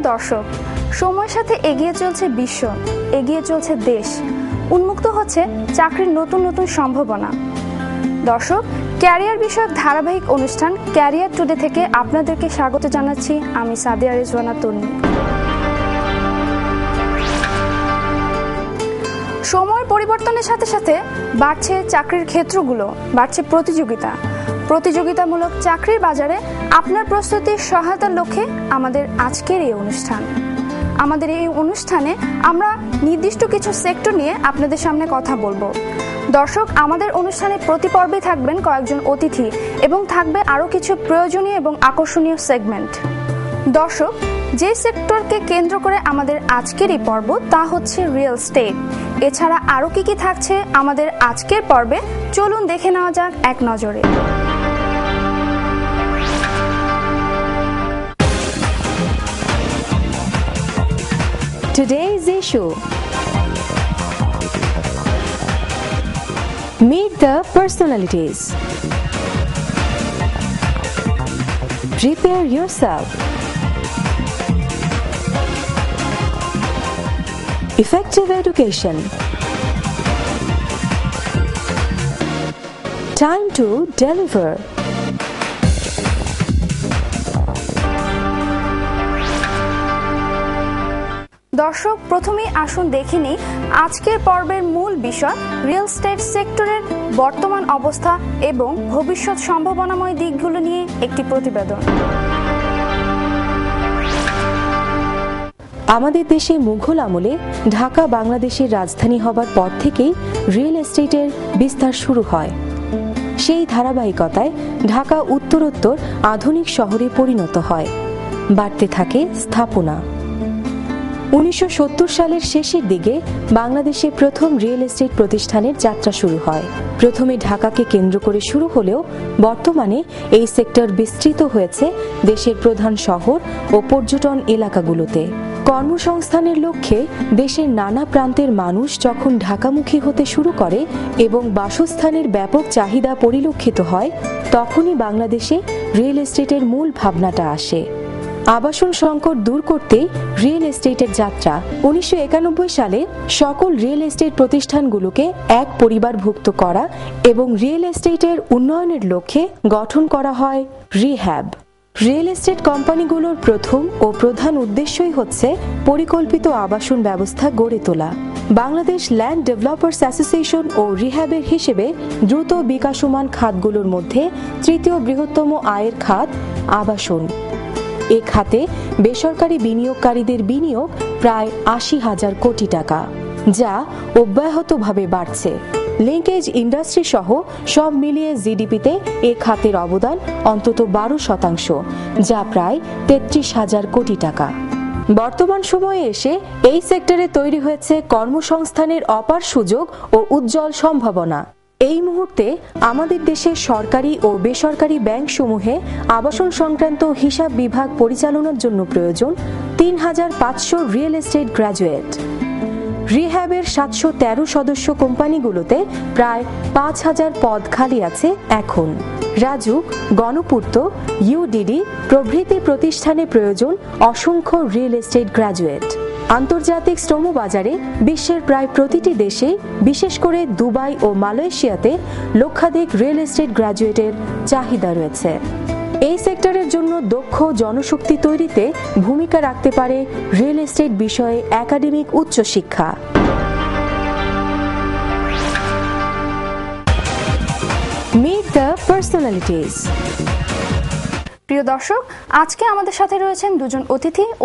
দর্শক, সময়ের সাথে এগিয়ে চলছে বিশ্ব, এগিয়ে চলছে দেশ, উন্মুক্ত হচ্ছে চাকরির নতুন নতুন সম্ভাবনা। দর্শক, ক্যারিয়ার বিষয়ক ধারাবাহিক অনুষ্ঠান ক্যারিয়ার টুডে থেকে আপনাদেরকে স্বাগত জানাচ্ছি আমি সাদিয়া রিজওয়ানা তন্নি। সময়ের পরিবর্তনের সাথে সাথে বাড়ছে চাকরির ক্ষেত্রগুলো, বাড়ছে প্রতিযোগিতামূলক চাকরির বাজারে আপনার প্রস্তুতির সহায়তার লক্ষ্যে আমাদের আজকের এই অনুষ্ঠান। আমাদের এই অনুষ্ঠানে আমরা নির্দিষ্ট কিছু সেক্টর নিয়ে আপনাদের সামনে কথা বলবো। দর্শক, আমাদের অনুষ্ঠানে প্রতি পর্বে থাকবেন কয়েকজন অতিথি এবং থাকবে আরও কিছু প্রয়োজনীয় এবং আকর্ষণীয় সেগমেন্ট। দর্শক, যে সেক্টরকে কেন্দ্র করে আমাদের আজকের এই পর্ব তা হচ্ছে রিয়েল এস্টেট। এছাড়া আরও কি কি থাকছে আমাদের আজকের পর্বে, চলুন দেখে নেওয়া যাক এক নজরে। Today's issue: meet the personalities. Prepare yourself. Effective education. Time to deliver. দর্শক, প্রথমেই আসুন দেখে নিই আজকের পর্বের মূল বিষয় রিয়েল এস্টেট সেক্টরের বর্তমান অবস্থা এবং ভবিষ্যৎ সম্ভাবনাময় দিকগুলো নিয়ে একটি প্রতিবেদন। আমাদের দেশে মুঘল আমলে ঢাকা বাংলাদেশের রাজধানী হবার পর থেকেই রিয়েল এস্টেটের বিস্তার শুরু হয়। সেই ধারাবাহিকতায় ঢাকা উত্তরোত্তর আধুনিক শহরে পরিণত হয়, বাড়তে থাকে স্থাপনা। 1970 সালের শেষের দিকে বাংলাদেশে প্রথম রিয়েল এস্টেট প্রতিষ্ঠানের যাত্রা শুরু হয়। প্রথমে ঢাকাকে কেন্দ্র করে শুরু হলেও বর্তমানে এই সেক্টর বিস্তৃত হয়েছে দেশের প্রধান শহর ও পর্যটন এলাকাগুলোতে। কর্মসংস্থানের লক্ষ্যে দেশের নানা প্রান্তের মানুষ যখন ঢাকামুখী হতে শুরু করে এবং বাসস্থানের ব্যাপক চাহিদা পরিলক্ষিত হয়, তখনই বাংলাদেশে রিয়েল এস্টেটের মূল ভাবনাটা আসে। আবাসন সংকট দূর করতেই রিয়েল এস্টেটের যাত্রা। 1991 সালে সকল রিয়েল এস্টেট প্রতিষ্ঠানগুলোকে এক পরিবারভুক্ত করা এবং রিয়েল এস্টেটের উন্নয়নের লক্ষ্যে গঠন করা হয় রিহ্যাব। রিয়েল এস্টেট কোম্পানিগুলোর প্রথম ও প্রধান উদ্দেশ্যই হচ্ছে পরিকল্পিত আবাসন ব্যবস্থা গড়ে তোলা। বাংলাদেশ ল্যান্ড ডেভেলপার্স অ্যাসোসিয়েশন ও রিহ্যাবের হিসেবে দ্রুত বিকাশমান খাতগুলোর মধ্যে তৃতীয় বৃহত্তম আয়ের খাত আবাসন। এ খাতে বেসরকারি বিনিয়োগকারীদের বিনিয়োগ প্রায় 80,000 কোটি টাকা, যা অব্যাহতভাবে বাড়ছে। লিঙ্কেজ ইন্ডাস্ট্রি সহ সব মিলিয়ে জিডিপিতে এ খাতের অবদান অন্তত 12%, যা প্রায় 33,000 কোটি টাকা। বর্তমান সময়ে এসে এই সেক্টরে তৈরি হয়েছে কর্মসংস্থানের অপার সুযোগ ও উজ্জ্বল সম্ভাবনা। এই মুহূর্তে আমাদের দেশের সরকারি ও বেসরকারি ব্যাংকসমূহে আবাসন সংক্রান্ত হিসাব বিভাগ পরিচালনার জন্য প্রয়োজন 3,500 রিয়েল এস্টেট গ্র্যাজুয়েট। রিহ্যাবের 713 সদস্য কোম্পানিগুলোতে প্রায় 5,000 পদ খালি আছে এখন। রাজুক, গণপূর্ত, ইউডিডি প্রভৃতি প্রতিষ্ঠানে প্রয়োজন অসংখ্য রিয়েল এস্টেট গ্র্যাজুয়েট। আন্তর্জাতিক শ্রমবাজারে বিশ্বের প্রায় প্রতিটি দেশে, বিশেষ করে দুবাই ও মালয়েশিয়াতে লক্ষাধিক রিয়েল এস্টেট গ্র্যাজুয়েটের চাহিদা রয়েছে। এই সেক্টরের জন্য দক্ষ জনশক্তি তৈরিতে ভূমিকা রাখতে পারে রিয়েল এস্টেট বিষয়ে একাডেমিক উচ্চশিক্ষা। Meet the personalities. প্রিয় দর্শক, আজকে আমাদের সাথে রয়েছেন দুজন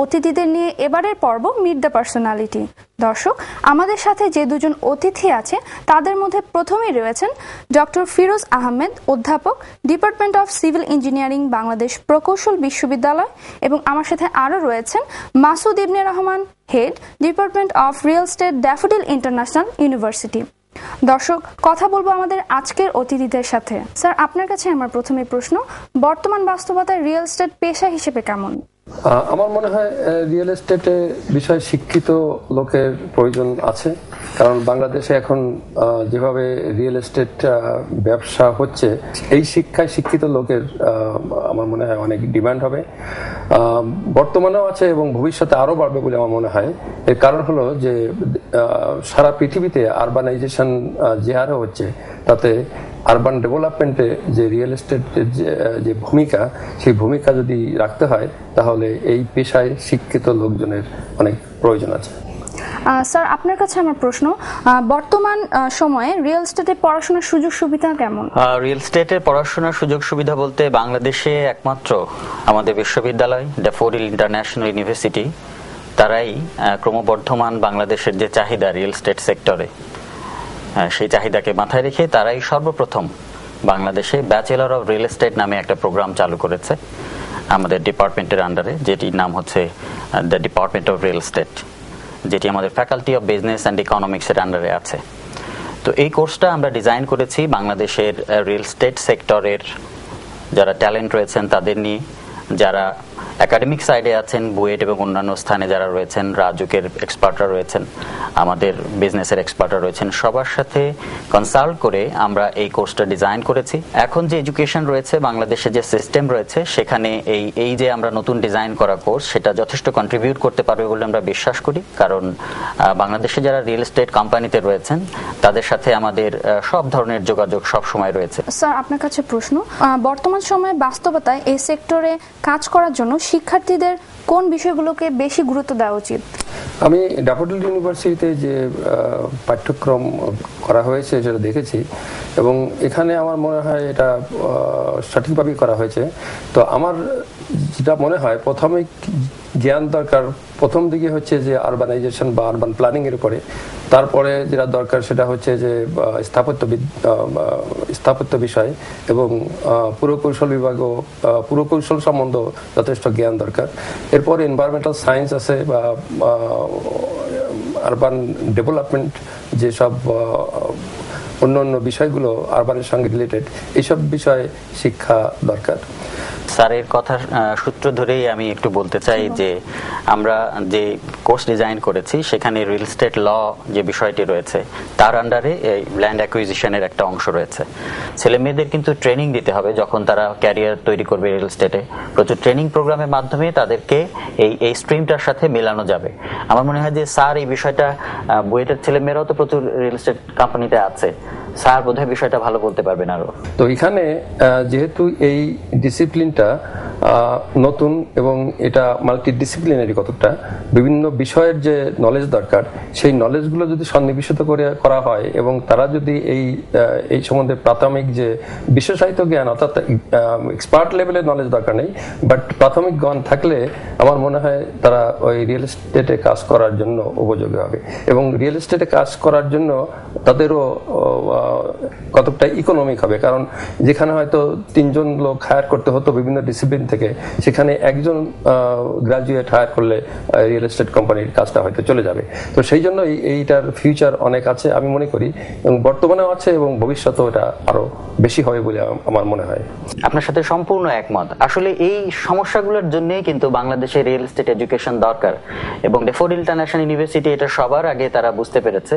অতিথিদের নিয়ে এবারের পর্ব মিট দ্য পার্সোনালিটি। দর্শক, আমাদের সাথে যে দুজন অতিথি আছে তাদের মধ্যে প্রথমেই রয়েছেন ডক্টর ফিরোজ আহমেদ, অধ্যাপক, department of civil engineering, Bangladesh প্রকৌশল বিশ্ববিদ্যালয়, এবং আমার সাথে আরও রয়েছেন Masud Ibne Rahman, head, department of real estate, Daffodil International University. দর্শক, কথা বলবো আমাদের আজকের অতিথিদের সাথে। স্যার, আপনার কাছে আমার প্রথমে প্রশ্ন, বর্তমান বাস্তবতায় রিয়েল এস্টেট পেশা হিসেবে কেমন? আমার মনে হয় রিয়েল এস্টেটে বিষয়ে শিক্ষিত লোকের প্রয়োজন আছে, কারণ বাংলাদেশে এখন যেভাবে রিয়েল এস্টেট ব্যবসা হচ্ছে, এই শিক্ষায় শিক্ষিত লোকের আমার মনে হয় অনেক ডিমান্ড হবে। বর্তমানেও আছে এবং ভবিষ্যতে আরো বাড়বে বলে আমার মনে হয়। এর কারণ হলো যে সারা পৃথিবীতে আরবানাইজেশন যে হারে হচ্ছে, তাতে আরবান ডেভেলপমেন্টে যে রিয়েল এস্টেটের যে ভূমিকা, সেই ভূমিকা যদি রাখতে হয় তাহলে এই পেশায় শিক্ষিত লোকজনের অনেক প্রয়োজন আছে। স্যার, আপনার কাছে আমার প্রশ্ন, বর্তমান সময়ে রিয়েল এস্টেটে পড়াশোনার সুযোগ সুবিধা কেমন? রিয়েল এস্টেটের পড়াশোনার সুযোগ সুবিধা বলতে বাংলাদেশে একমাত্র আমাদের বিশ্ববিদ্যালয় ড্যাফোডিল ইন্টারন্যাশনাল ইউনিভার্সিটি, তারাই ক্রমবর্ধমান বাংলাদেশের যে চাহিদা রিয়েল এস্টেট সেক্টরে, সেই চাহিদাকে মাথায় রেখে তারাই সর্বপ্রথম বাংলাদেশে ব্যাচেলর অফ রিয়েল এস্টেট নামে একটা প্রোগ্রাম চালু করেছে আমাদের ডিপার্টমেন্টের আন্ডারে, যেটির নাম হচ্ছে the department of real estate, যেটি আমাদের ফ্যাকাল্টি অফ বিজনেস অ্যান্ড ইকোনমিক্সের আন্ডারে আছে। তো এই কোর্সটা আমরা ডিজাইন করেছি বাংলাদেশের রিয়েল এস্টেট সেক্টরের যারা ট্যালেন্ট রয়েছেন তাদের নিয়ে, যারা একাডেমিক সাইডে আছেন, বুয়েট এবং অন্যান্য স্থানে যারা রয়েছেন, রাজুকের এক্সপার্টরা রয়েছেন, আমাদের বিজনেসের এক্সপার্টরা রয়েছেন, সবার সাথে কনসাল্ট করে আমরা এই কোর্সটা ডিজাইন করেছি। এখন যে এডুকেশন রয়েছে, বাংলাদেশে যে সিস্টেম রয়েছে, সেখানে এই যে আমরা নতুন ডিজাইন করা কোর্স, সেটা যথেষ্ট কন্ট্রিবিউট করতে পারবে বলে আমরা বিশ্বাস করি। কারণ বাংলাদেশে যারা রিয়েল এস্টেট কোম্পানিতে রয়েছেন তাদের সাথে আমাদের সব ধরনের যোগাযোগ সব সময় রয়েছে। স্যার, আপনার কাছে প্রশ্ন, বর্তমান সময়ে বাস্তবতায় এই সেক্টরে কাজ করার জন্য শিক্ষার্থীদের কোন বিষয়গুলোকে বেশি গুরুত্ব দেওয়া উচিত? আমি ড্যাফোডিল ইউনিভার্সিটিতে যে পাঠ্যক্রম করা হয়েছে সেটা দেখেছি এবং এখানে আমার মনে হয় এটা সঠিকভাবেই করা হয়েছে। তো আমার যেটা মনে হয়, প্রথমে জ্ঞান দরকার প্রথম দিকে হচ্ছে যে আরবানাইজেশন বা আরবান প্ল্যানিং এর উপরে, তারপরে যেটা দরকার সেটা হচ্ছে যে স্থাপত্য বিষয় এবং পুরকৌশল বিভাগও, পুরকৌশল সম্বন্ধ যথেষ্ট জ্ঞান দরকার। এরপরে এনভায়রনমেন্টাল সায়েন্স আছে বা আরবান ডেভেলপমেন্ট, যেসব অন্য অন্য বিষয়গুলো আরবানের সঙ্গে রিলেটেড, এইসব বিষয়ে শিক্ষা দরকার। স্যারের কথার সূত্র ধরেই আমি একটু বলতে চাই যে আমরা যে কোর্স ডিজাইন করেছি সেখানে রিয়েল এস্টেট ল যে বিষয়টি রয়েছে তার আন্ডারে এই ল্যান্ড অ্যাকুইজিশনের একটা অংশ রয়েছে। ছেলে মেয়েদের কিন্তু ট্রেনিং দিতে হবে যখন তারা ক্যারিয়ার তৈরি করবে রিয়েল এস্টেটে, প্রচুর ট্রেনিং প্রোগ্রামের মাধ্যমে তাদেরকে এই স্ট্রিমটার সাথে মেলানো যাবে। আমার মনে হয় যে স্যার এই বিষয়টা, বুয়েটের ছেলে মেয়েরাও তো প্রচুর রিয়েল এস্টেট কোম্পানিতে আছে, স্যার বোধহয় বিষয়টা ভালো বলতে পারবেন আরো। তো এখানে যেহেতু এই ডিসিপ্লিনটা নতুন এবং এটা মাল্টি ডিসিপ্লিনারি, কতটা বিভিন্ন বিষয়ের যে নলেজ দরকার, সেই নলেজগুলো যদি সন্নিবেশিত করে করা হয় এবং তারা যদি এই সম্বন্ধে প্রাথমিক যে বিশেষায়িত জ্ঞান, অর্থাৎ এক্সপার্ট লেভেলের নলেজ দরকার নেই, বাট প্রাথমিক জ্ঞান থাকলে আমার মনে হয় তারা ওই রিয়েল এস্টেটে কাজ করার জন্য উপযোগী হবে। এবং রিয়েল এস্টেটে কাজ করার জন্য তাদেরও কতটা ইকোনমিক হবে, কারণ যেখানে হয়তো 3 জন লোক হায়ার করতে হতো বিভিন্ন ডিসিপ্লিন থেকে, সেখানে একজন গ্রাজুয়েট হায়ার করলে রিয়েল এস্টেট কোম্পানির কাজটা হয়তো চলে যাবে। তো সেই জন্য এইটার ফিউচার অনেক আছে আমি মনে করি, এবং বর্তমানেও আছে এবং ভবিষ্যতেও এটা আরো বেশি হবে বলে আমার মনে হয়। আপনার সাথে সম্পূর্ণ একমত। আসলে এই সমস্যাগুলোর জন্যই কিন্তু বাংলাদেশে রিয়েল এস্টেট এডুকেশন দরকার, এবং ড্যাফোডিল ইন্টারন্যাশনাল ইউনিভার্সিটি এটা সবার আগে তারা বুঝতে পেরেছে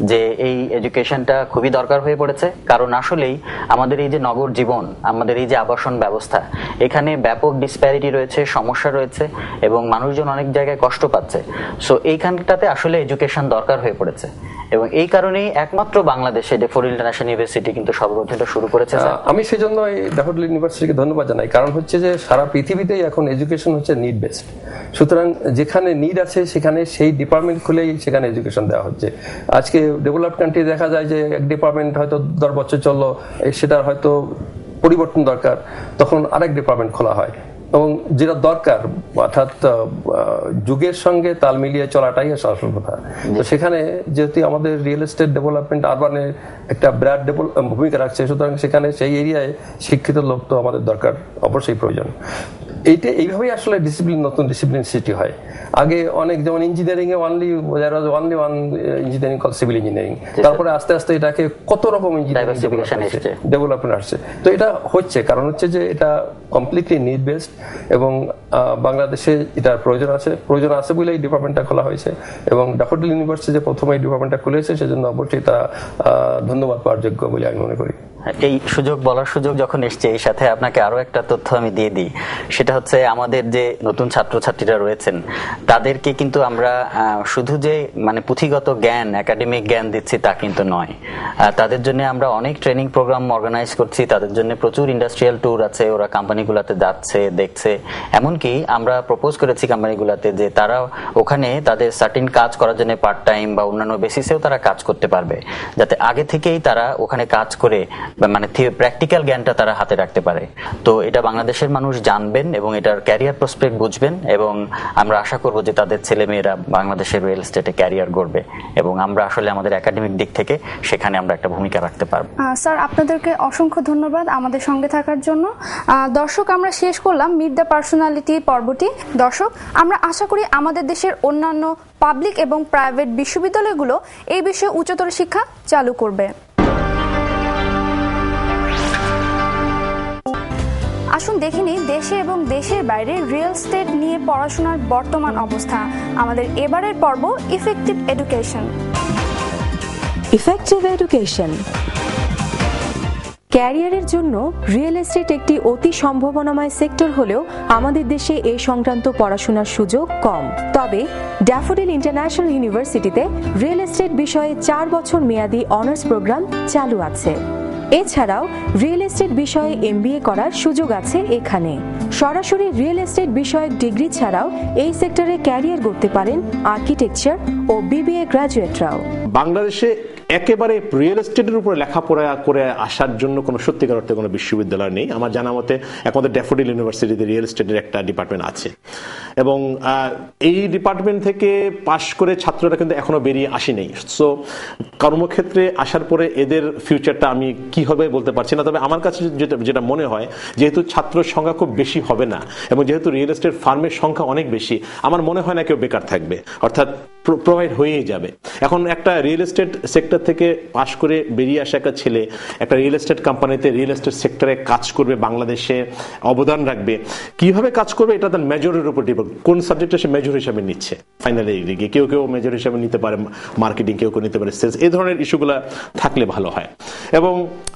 যে এই এডুকেশনটা খুবই দরকার হয়ে পড়েছে। কারণ আসলেই আমাদের এই যে নগর জীবন, আমাদের এই যে আবাসন ব্যবস্থা, এখানে ব্যাপক ডিসপ্যারিটি রয়েছে, সমস্যা রয়েছে এবং মানুষজন অনেক জায়গায় কষ্ট পাচ্ছে। সো এইখানটাতে আসলে এডুকেশন দরকার হয়ে পড়েছে, এবং এই কারণেই একমাত্র বাংলাদেশে ড্যাফোডিল ইন্টারন্যাশনাল ইউনিভার্সিটি কিন্তু সর্বপ্রথম শুরু করেছে। আমি সেজন্য এই ড্যাফোডিল ইউনিভার্সিটিকে ধন্যবাদ জানাই, কারণ হচ্ছে যে সারা পৃথিবীতেই এখন এডুকেশন হচ্ছে নিড বেসড। সুতরাং যেখানে নিড আছে সেখানে সেই ডিপার্টমেন্ট খুলেই সেখানে এডুকেশন দেওয়া হচ্ছে। আজকে ডেভেলপড কান্ট্রি দেখা যায় যে এক ডিপার্টমেন্ট হয়তো 10 বছর চললো, সেটার হয়তো পরিবর্তন দরকার, তখন আরেক ডিপার্টমেন্ট খোলা হয়। এবং যেটা দরকার, অর্থাৎ যুগের সঙ্গে তাল মিলিয়ে চলাটাই আসল কথা। তো সেখানে যেহেতু আমাদের রিয়েল এস্টেট ডেভেলপমেন্ট আরবানের একটা বিরাট ভূমিকা রাখছে, সুতরাং সেখানে সেই এরিয়ায় শিক্ষিত লোক তো আমাদের দরকার, অবশ্যই প্রয়োজন। এইভাবেই আসলে ডিসিপ্লিন, নতুন ডিসিপ্লিন সৃষ্টি হয়। আগে অনেক, যেমন ইঞ্জিনিয়ারিং এ only one engineering call civil engineering, তারপরে আস্তে আস্তে এটাকে কত রকম ইঞ্জিনিয়ারিং ডেভেলপমেন্ট আসছে। তো এটা হচ্ছে কারণ হচ্ছে যে এটা কমপ্লিটলি নিড বেসড, এবং বাংলাদেশে এটার প্রয়োজন আছে বলে এই ডিপার্টমেন্টটা খোলা হয়েছে। এবং ড্যাফোডিল ইউনিভার্সিটি যে প্রথমে এই ডিপার্টমেন্টটা খুলেছে, সেজন্য অবশ্যই তারা ধন্যবাদ পাওয়ার যোগ্য বলে আমি মনে করি। এই সুযোগ বলার সুযোগ যখন এসছে, এই সাথে আপনাকে আরো একটা তথ্য আমি দিয়ে দিই। সেটা হচ্ছে আমাদের যে নতুন ছাত্রছাত্রীরা রয়েছেন তাদেরকে কিন্তু আমরা শুধু যে মানে পুঁথিগত জ্ঞান, একাডেমিক জ্ঞান দিচ্ছি তা কিন্তু নয়। তাদের জন্য আমরা অনেক ট্রেনিং প্রোগ্রাম অর্গানাইজ করছি, তাদের জন্য প্রচুর ইন্ডাস্ট্রিয়াল ট্যুর আছে, ওরা কোম্পানিগুলোতে যাচ্ছে, দেখছে। এমনকি আমরা প্রপোজ করেছি কোম্পানিগুলোতে যে তারা ওখানে তাদের সার্টেন কাজ করার জন্য পার্ট টাইম বা অন্যান্য বেসিসেও তারা কাজ করতে পারবে, যাতে আগে থেকেই তারা ওখানে কাজ করে মানে প্র্যাকটিক্যাল জ্ঞানটা তারা হাতে রাখতে পারে। তো এটা বাংলাদেশের মানুষ জানবেন এবং এটার ক্যারিয়ার প্রসপেক্ট বুঝবেন, এবং আমরা আশা করব যে তাদের ছেলেমেয়েরা বাংলাদেশের রিয়েল এস্টেটে ক্যারিয়ার গড়বে এবং আমরা আসলে আমাদের একাডেমিক দিক থেকে সেখানে আমরা একটা ভূমিকা রাখতে পারবো। স্যার, আপনাদেরকে অসংখ্য ধন্যবাদ আমাদের সঙ্গে থাকার জন্য। দর্শক, আমরা শেষ করলাম মিট দ্য পার্সোনালিটি পর্বটি। দর্শক, আমরা আশা করি আমাদের দেশের অন্যান্য পাবলিক এবং প্রাইভেট বিশ্ববিদ্যালয়গুলো এই বিষয়ে উচ্চতর শিক্ষা চালু করবে। আসুন দেখিনি দেশে এবং দেশের বাইরে রিয়েল এস্টেট নিয়ে পড়াশোনার বর্তমান অবস্থা। আমাদের এবারের পর্ব ইফেক্টিভ এডুকেশন। ইফেক্টিভ এডুকেশন ক্যারিয়ারের জন্য রিয়েল এস্টেট একটি অতি সম্ভাবনাময় সেক্টর হলেও আমাদের দেশে এ সংক্রান্ত পড়াশোনার সুযোগ কম। তবে ড্যাফোডিল ইন্টারন্যাশনাল ইউনিভার্সিটিতে রিয়েল এস্টেট বিষয়ে 4 বছর মেয়াদী অনার্স প্রোগ্রাম চালু আছে। এছাড়াও রিয়েল এস্টেট বিষয়ে MBA করার সুযোগ আছে এখানে। সরাসরি রিয়েল এস্টেট বিষয়ক ডিগ্রি ছাড়াও এই সেক্টরে ক্যারিয়ার গড়তে পারেন আর্কিটেকচার ও BBA গ্র্যাজুয়েটরাও। বাংলাদেশে একেবারে রিয়েল এস্টেটের উপরে লেখাপড়া করে আসার জন্য কোনো সত্যিকার অর্থে কোনো বিশ্ববিদ্যালয় নেই। আমার জানা মতে একমাত্র ড্যাফোডিল ইউনিভার্সিটিতে রিয়েল এস্টেটের একটা ডিপার্টমেন্ট আছে, এবং এই ডিপার্টমেন্ট থেকে পাশ করে ছাত্ররা কিন্তু এখনো বেরিয়ে আসেনি। সো কর্মক্ষেত্রে আসার পরে এদের ফিউচারটা আমি কি হবে বলতে পারছি না। তবে আমার কাছে যেটা মনে হয়, যেহেতু ছাত্রের সংখ্যা খুব বেশি হবে না এবং যেহেতু রিয়েল এস্টেট ফার্মের সংখ্যা অনেক বেশি, আমার মনে হয় না কেউ বেকার থাকবে, অর্থাৎ প্রোভাইড হয়েই যাবে। এখন একটা রিয়েল এস্টেট সেক্টর থেকে পাশ করে বেরিয়ে আসা একটা ছেলে একটা রিয়েল এস্টেট কোম্পানিতে রিয়েল এস্টেট সেক্টরে কাজ করবে, বাংলাদেশে অবদান রাখবে। কিভাবে কাজ করবে এটা তার মেজরের উপর ডিপেন্ড, কোন সাবজেক্টটা সে মেজর হিসাবে নিচ্ছে। ফাইনালি কেউ কেউ মেজর হিসাবে নিতে পারে মার্কেটিং, কেউ কেউ নিতে পারে সেলস। এই ধরনের ইস্যুগুলো থাকলে ভালো হয়। এবং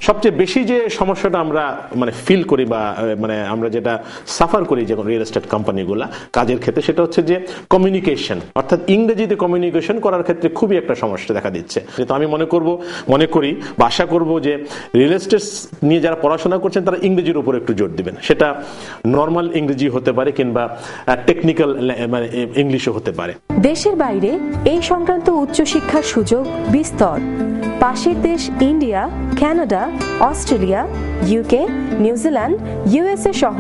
সবচেয়ে বেশি যে সমস্যাটা আমরা মানে ফিল করি বা মানে আমরা যেটা সাফার করি যখন রিয়েল এস্টেট কোম্পানিগুলা কাজের ক্ষেত্রে, সেটা হচ্ছে যে কমিউনিকেশন, অর্থাৎ ইংরেজিতে কমিউনিকেশন করার ক্ষেত্রে খুবই একটা সমস্যা দেখা দিচ্ছে। তো আমি মনে করি বা আশা করবো যে রিয়েল এস্টেট নিয়ে যারা পড়াশোনা করছেন তারা ইংরেজির উপর একটু জোর দিবেন। সেটা নর্মাল ইংরেজি হতে পারে কিংবা টেকনিক্যাল মানে ইংলিশও হতে পারে। দেশের বাইরে এই সংক্রান্ত উচ্চশিক্ষার সুযোগ বিস্তর। পাশের দেশ India, Canada, Australia, UK, New Zealand, USA সহ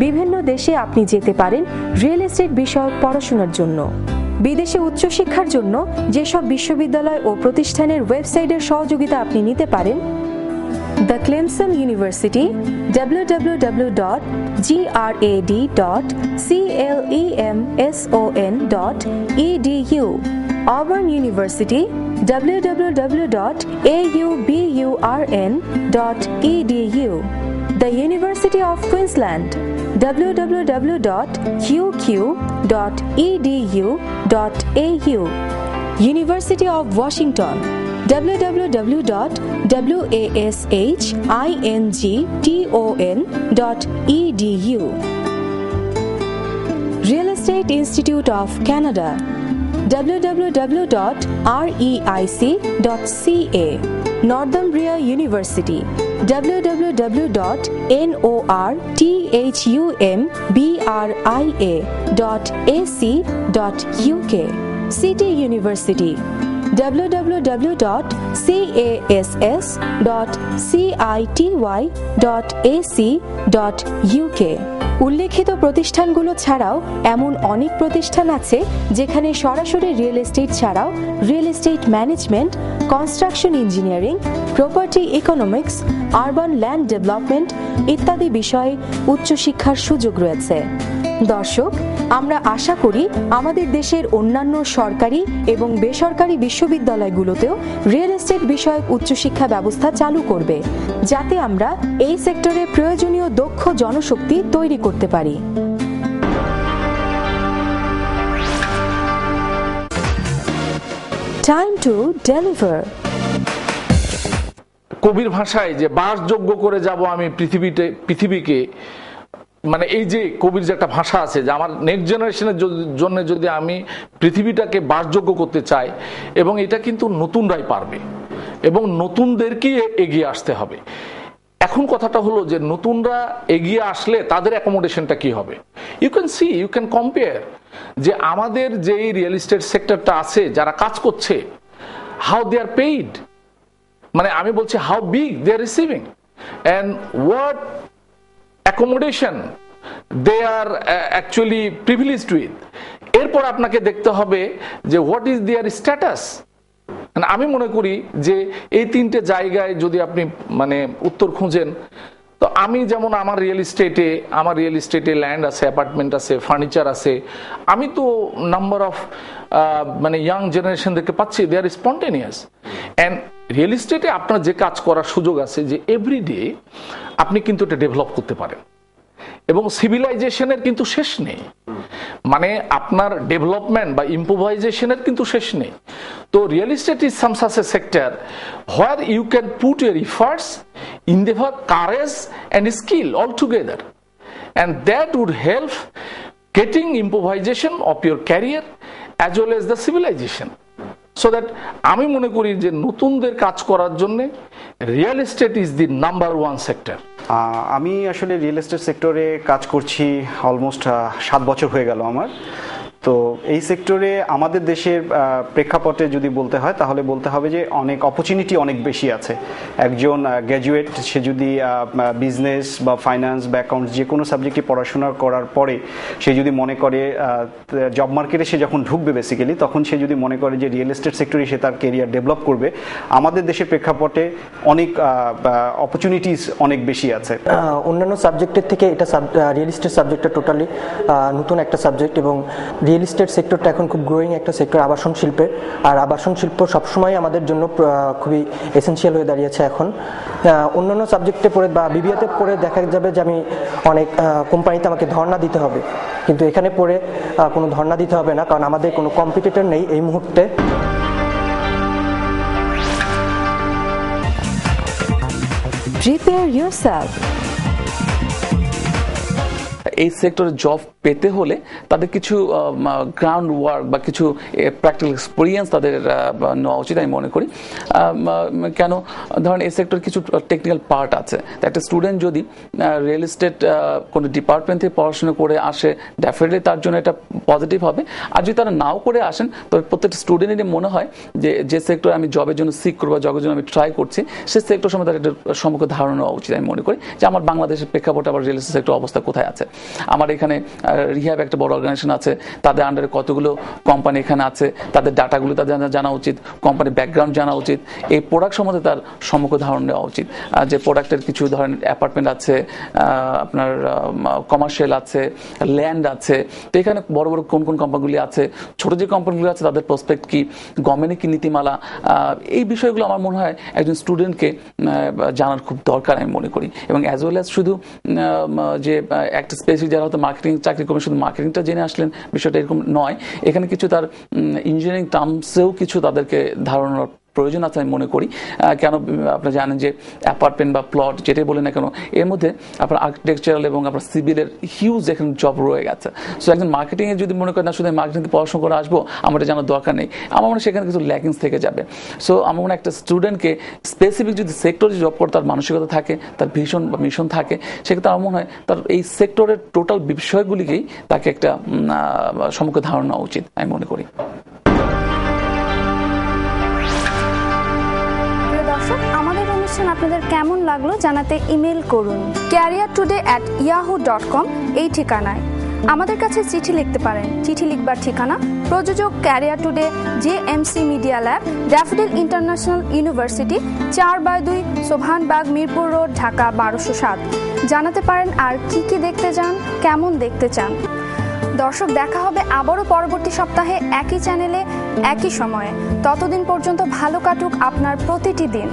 বিভিন্ন দেশে আপনি যেতে পারেন রিয়েল এস্টেট বিষয়ক পড়াশোনার জন্য। বিদেশে উচ্চশিক্ষার জন্য যেসব বিশ্ববিদ্যালয় ও প্রতিষ্ঠানের ওয়েবসাইটের সহযোগিতা আপনি নিতে পারেন: the Clemson university www.grad.clemson.edu, Auburn University www.auburn.edu, the University of Queensland www.qq.edu.au, University of Washington www.washington.edu, Real Estate Institute of Canada www.reic.ca, Northumbria University www.northumbria.ac.uk, City University www.cass.city.ac.uk। উল্লেখিত প্রতিষ্ঠানগুলো ছাড়াও এমন অনেক প্রতিষ্ঠান আছে যেখানে সরাসরি রিয়েল এস্টেট ছাড়াও real estate management, construction engineering, property economics, urban land development ইত্যাদি বিষয়ে উচ্চশিক্ষার সুযোগ রয়েছে। দর্শক, আমরা আশা করি আমাদের দেশের অন্যান্য সরকারি এবং বেসরকারি বিশ্ববিদ্যালয়গুলোতেও রিয়েল এস্টেট বিষয়ক উচ্চশিক্ষা ব্যবস্থা চালু করবে, যাতে আমরা এই সেক্টরে প্রয়োজনীয় দক্ষ জনশক্তি তৈরি করতে পারি। Time to deliver. কবির ভাষায় যে বাসযোগ্য করে যাব আমি পৃথিবীকে, মানে এই যে কবির যে একটা ভাষা আছে যে আমার নেক্সট জেনারেশনের জন্য যদি আমি পৃথিবীটাকে বাসযোগ্য করতে চাই, এবং এটা কিন্তু নতুনরাই পারবে এবং নতুনদেরকেই এগিয়ে আসতে হবে। এখন কথাটা হলো যে নতুনরা এগিয়ে আসলে তাদের অ্যাকোমোডেশনটা কি হবে। ইউ ক্যান কম্পেয়ার যে আমাদের যে রিয়েল এস্টেট সেক্টরটা আছে যারা কাজ করছে, হাউ দে আর পেইড, মানে আমি বলছি how big they are receiving and what accommodation they are actually privileged with। এরপর আপনাকে দেখতে হবে যে what is their status। আমি মনে করি যে এই তিনটে জায়গায় যদি আপনি মানে উত্তর খুঁজেন, তো আমি যেমন আমার রিয়েল এস্টেটে ল্যান্ড আছে, অ্যাপার্টমেন্ট আছে, ফার্নিচার আছে, আমি তো নাম্বার অফ মানে ইয়াং জেনারেশনদেরকে পাচ্ছি, দে আর স্পন্টেনিয়াস। অ্যান্ড রিয়েল এস্টেটে আপনার যে কাজ করার সুযোগ আছে যে এভরিডে আপনি কিন্তু এটা ডেভেলপ করতে পারেন, এবং সিভিলাইজেশনের কিন্তু শেষ নেই, মানে আপনার ডেভেলপমেন্ট বা ইম্প্রোভাইজেশনের কিন্তু শেষ নেই। তো real estate is some such a sector where you can put your efforts, endeavor, courage and skill all together, and that would help getting improvisation of your career as well as the civilization, so that আমি মনে করি যে নতুনদের কাজ করার জন্য real estate is the number one sector. আমি আসলে রিয়েল এস্টেট সেক্টরে কাজ করছি অলমোস্ট 7 বছর হয়ে গেল আমার। তো এই সেক্টরে আমাদের দেশের প্রেক্ষাপটে যদি বলতে হয় তাহলে বলতে হবে যে অনেক অপরচুনিটি অনেক বেশি আছে। একজন গ্র্যাজুয়েট সে যদি বিজনেস বা ফাইন্যান্স বা অ্যাকাউন্টস যে কোনো সাবজেক্টে পড়াশোনা করার পরে সে যদি মনে করে জব মার্কেটে সে যখন ঢুকবে বেসিক্যালি, তখন সে যদি মনে করে যে রিয়েল এস্টেট সেক্টরে সে তার কেরিয়ার ডেভেলপ করবে, আমাদের দেশের প্রেক্ষাপটে অনেক অপরচুনিটিস অনেক বেশি আছে। অন্যান্য সাবজেক্টের থেকে এটা রিয়েল এস্টেট সাবজেক্টটা টোটালি নতুন একটা সাবজেক্ট, এবং রিয়েল এস্টেট সেক্টরটা এখন খুব গ্রোয়িং একটা সেক্টর আবাসন শিল্পের, আর আবাসন শিল্প সবসময় আমাদের জন্য খুবই এসেনশিয়াল হয়ে দাঁড়িয়েছে এখন। অন্যান্য সাবজেক্টে পড়ে বা বিবিএতে পড়ে দেখা যাবে যে আমি অনেক কোম্পানিতে আমাকে ধর্ণা দিতে হবে, কিন্তু এখানে পড়ে কোনো ধর্ণা দিতে হবে না, কারণ আমাদের কোনো কম্পিটিটর নেই এই মুহূর্তে। Prepare yourself. এই সেক্টরে জব পেতে হলে তাদের কিছু গ্রাউন্ড ওয়ার্ক বা কিছু প্র্যাকটিক্যাল এক্সপিরিয়েন্স তাদের নেওয়া উচিত আমি মনে করি। কেন, ধরেন এই সেক্টর কিছু টেকনিক্যাল পার্ট আছে। একটা স্টুডেন্ট যদি রিয়েল এস্টেট কোনো ডিপার্টমেন্ট থেকে পড়াশোনা করে আসে, ডেফিনেটলি তার জন্য এটা পজিটিভ হবে। আর যদি তারা নাও করে আসেন, তবে প্রত্যেকটা স্টুডেন্টেরই মনে হয় যে সেক্টরে আমি জবের জন্য সিক করবো বা জবের জন্য আমি ট্রাই করছি, সেই সেক্টর সম্বন্ধে তার একটা সম্মুখ ধারণা নেওয়া উচিত আমি মনে করি যে আমার বাংলাদেশের প্রেক্ষাপটে আবার রিয়েল এস্টেট সেক্টর অবস্থা কোথায় আছে। আমার এখানে রিহ্যাব একটা বড় অর্গানাইজেশন আছে, তাদের আন্ডারে কতগুলো কোম্পানি এখানে আছে, তাদের ডাটাগুলো তাদের জানা উচিত, কোম্পানির ব্যাকগ্রাউন্ড জানা উচিত, এই প্রোডাক্ট সম্বন্ধে তার সম্মুখ ধারণা নেওয়া উচিত। যে প্রোডাক্টের কিছু ধরেন অ্যাপার্টমেন্ট আছে, আপনার কমার্শিয়াল আছে, ল্যান্ড আছে, তো এখানে বড় বড় কোন কোন কোম্পানিগুলি আছে, ছোট যে কোম্পানিগুলো আছে তাদের প্রসপেক্ট কি, গভর্নমেন্টের কি নীতিমালা, এই বিষয়গুলো আমার মনে হয় একজন স্টুডেন্টকে জানার খুব দরকার আমি মনে করি। এবং অ্যাজ ওয়েল অ্যাজ শুধু যে একটা স্পেসিফিক যারা হয়তো মার্কেটিং চাকরি করবেন শুধু মার্কেটিংটা জেনে আসলেন, বিষয়টা এরকম নয়। এখানে কিছু তার ইঞ্জিনিয়ারিং টার্মসেও কিছু তাদেরকে ধারণার প্রয়োজন আছে আমি মনে করি। কেন, আপনি জানেন যে অ্যাপার্টমেন্ট বা প্লট যেটাই বলেন না কেন, এর মধ্যে আপনার আর্কিটেকচারাল এবং আপনার সিভিলের হিউজ এখানে জব রয়ে গেছে। সো একজন মার্কেটিংয়ে যদি মনে করেন না শুধু মার্কেটিংয়ে পড়াশোনা করে আসবো, আমার এটা জানার দরকার নেই, আমার মনে হয় সেখানে কিছু ল্যাকিংস থেকে যাবে। সো আমার মনে হয় একটা স্টুডেন্টকে স্পেসিফিক যদি সেক্টরে জব করে তার মানসিকতা থাকে, তার ভিশন বা মিশন থাকে, সেক্ষেত্রে আমার মনে হয় তার এই সেক্টরের টোটাল বিষয়গুলিকেই তাকে একটা সম্মুখে ধারণা উচিত আমি মনে করি। আমাদের অনুষ্ঠান আপনাদের কেমন লাগলো জানাতে ইমেল করুন careertoday@yahoo.com এই ঠিকানায়। আমাদের কাছে চিঠি লিখতে পারেন। চিঠি লিখবার ঠিকানা প্রযোজক career today, JMC media lab, Daffodil International University, 4/2 Sobhanbag, Mirpur road, Dhaka 1207। জানাতে পারেন আর কি কি দেখতে চান, কেমন দেখতে চান। দর্শক, দেখা হবে আবারও পরবর্তী সপ্তাহে একই চ্যানেলে একই সময়ে। ততদিন পর্যন্ত ভালো কাটুক আপনার প্রতিটি দিন।